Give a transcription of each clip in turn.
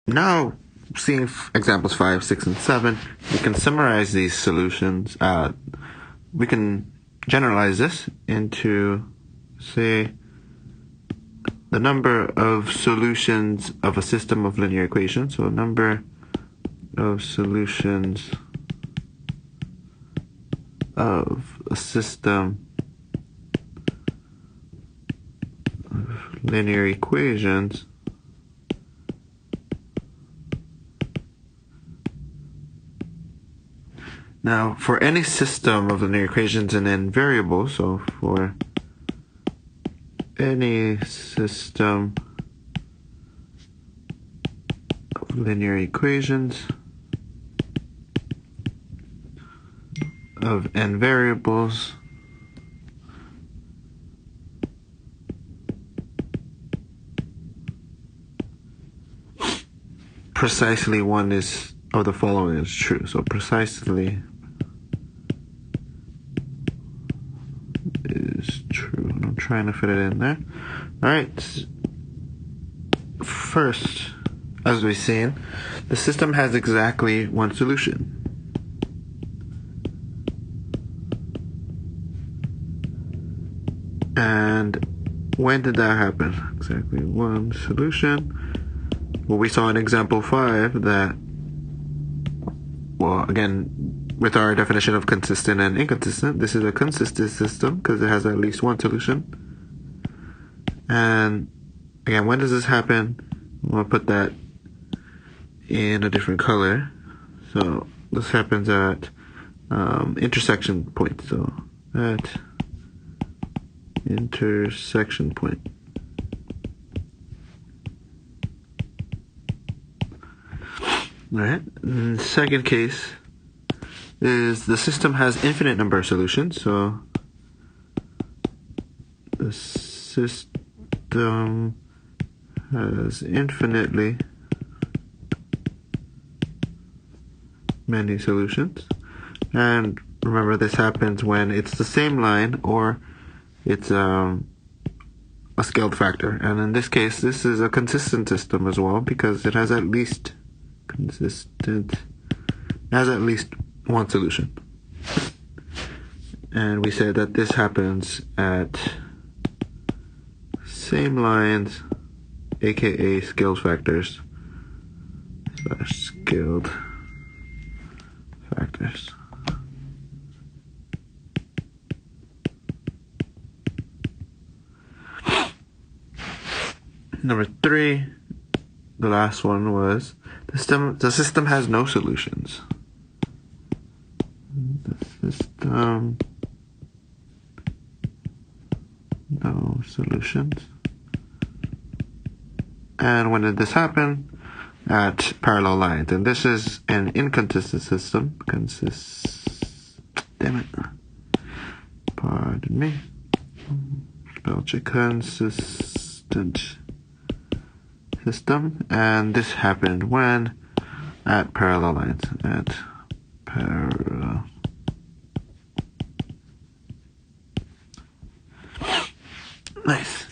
Now, seeing examples 5, 6, and 7, we can summarize these solutions. We can generalize this into, say, the number of solutions of a system of linear equations. So number of solutions of a system of linear equations Now, for any system of linear equations and then variables, so for any system of linear equations of n variables, precisely one of the following is true. So precisely is true. And I'm trying to fit it in there. All right. First, as we've seen, the system has exactly one solution. And when did that happen? Exactly one solution. Well, we saw in example 5 that, well, again, with our definition of consistent and inconsistent, this is a consistent system because it has at least one solution. And again, when does this happen? I'm going to put that in a different color. So this happens at intersection point. So at intersection point. All right. And the second case is the system has infinite number of solutions. So the system has infinitely many solutions. And remember, this happens when it's the same line or it's a scaled factor. And in this case, this is a consistent system as well because it has at least one solution. And we said that this happens at same lines, aka scaled factors, scaled factors. Number 3, the last one was the system has no solutions. The system, no solutions. And when did this happen? At parallel lines. And this is an inconsistent system. Damn it. Pardon me. Spell check. Consistent system. And this happened when? At parallel lines. At parallel. Nice.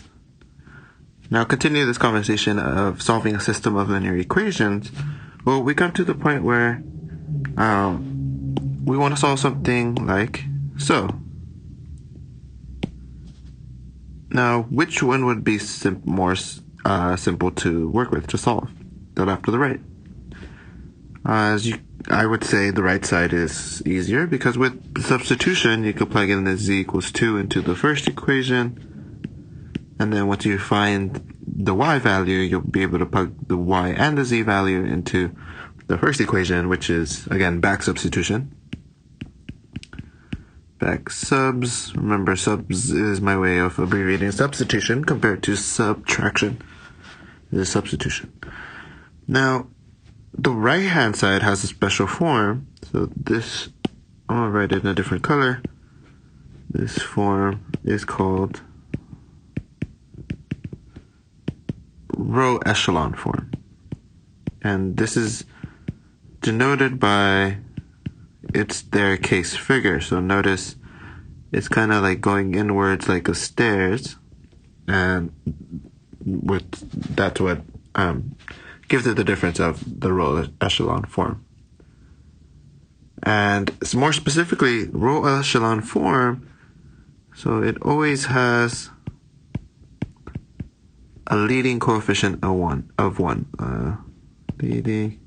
Now continue this conversation of solving a system of linear equations. Well, we come to the point where we want to solve something like so. Now, which one would be more simple to work with, to solve? The left or the right? I would say the right side is easier because with substitution, you could plug in the z equals 2 into the first equation. And then once you find the y value, you'll be able to plug the y and the z value into the first equation, which is, again, back substitution. Back subs. Remember, subs is my way of abbreviating substitution compared to subtraction. Is substitution. Now, the right-hand side has a special form. So this, I'm going to write it in a different color. This form is called row echelon form. And this is denoted by its staircase figure. So notice it's kind of like going inwards like a stairs. And that's what gives it the difference of the row echelon form. And more specifically, row echelon form, so it always has a leading coefficient of one. Leading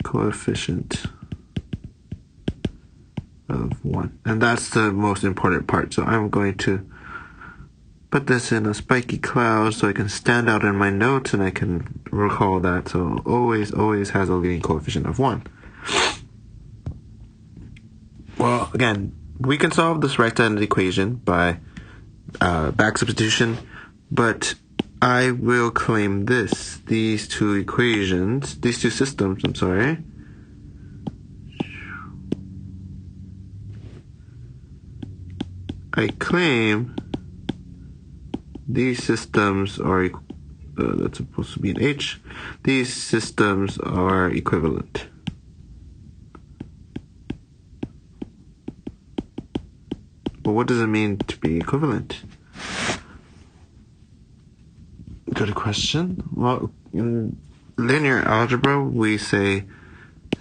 coefficient of 1. And that's the most important part. So I'm going to put this in a spiky cloud so I can stand out in my notes and I can recall that. So always has a leading coefficient of 1. Well, again, we can solve this right-handed equation by back substitution, but I will claim these two systems, I claim these systems are, that's supposed to be an H, these systems are equivalent. Well, what does it mean to be equivalent? Good question. Well, in linear algebra, we say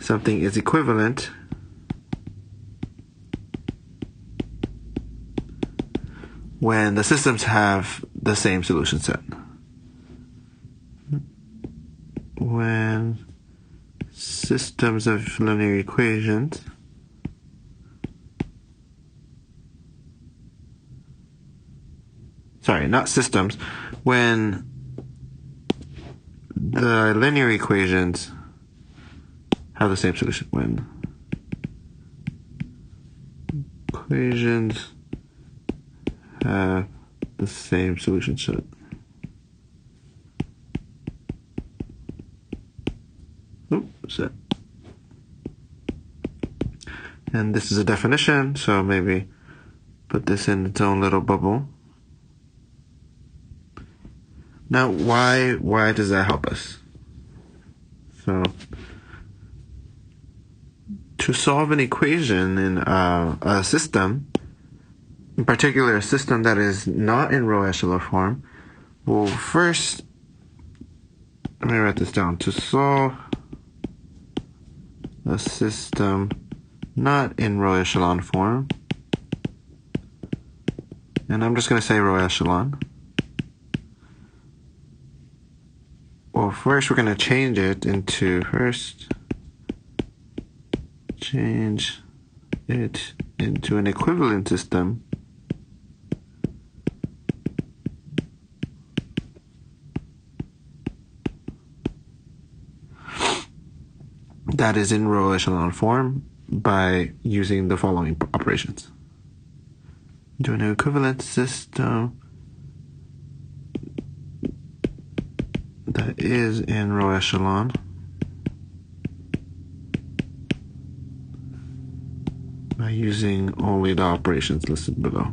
something is equivalent when the systems have the same solution set. When systems of linear equations not systems, when the linear equations have the same solution. When equations have the same solution set. Set. And this is a definition, so maybe put this in its own little bubble. Now, why does that help us? So, to solve an equation in a system, in particular a system that is not in row echelon form, well, first, let me write this down. To solve a system not in row echelon form, and I'm just going to say row echelon. Well, first we're going to change it into an equivalent system that is in row echelon form by using the following operations. Do an equivalent system that is in row echelon by using only the operations listed below.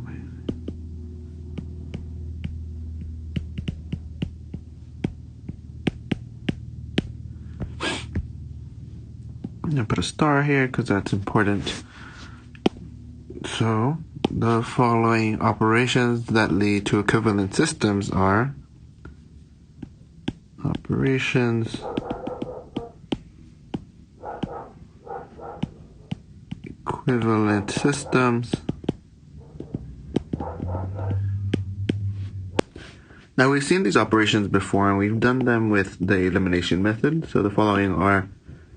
I'm going to put a star here because that's important. So the following operations that lead to equivalent systems are operations equivalent systems. Now we've seen these operations before and we've done them with the elimination method. So the following are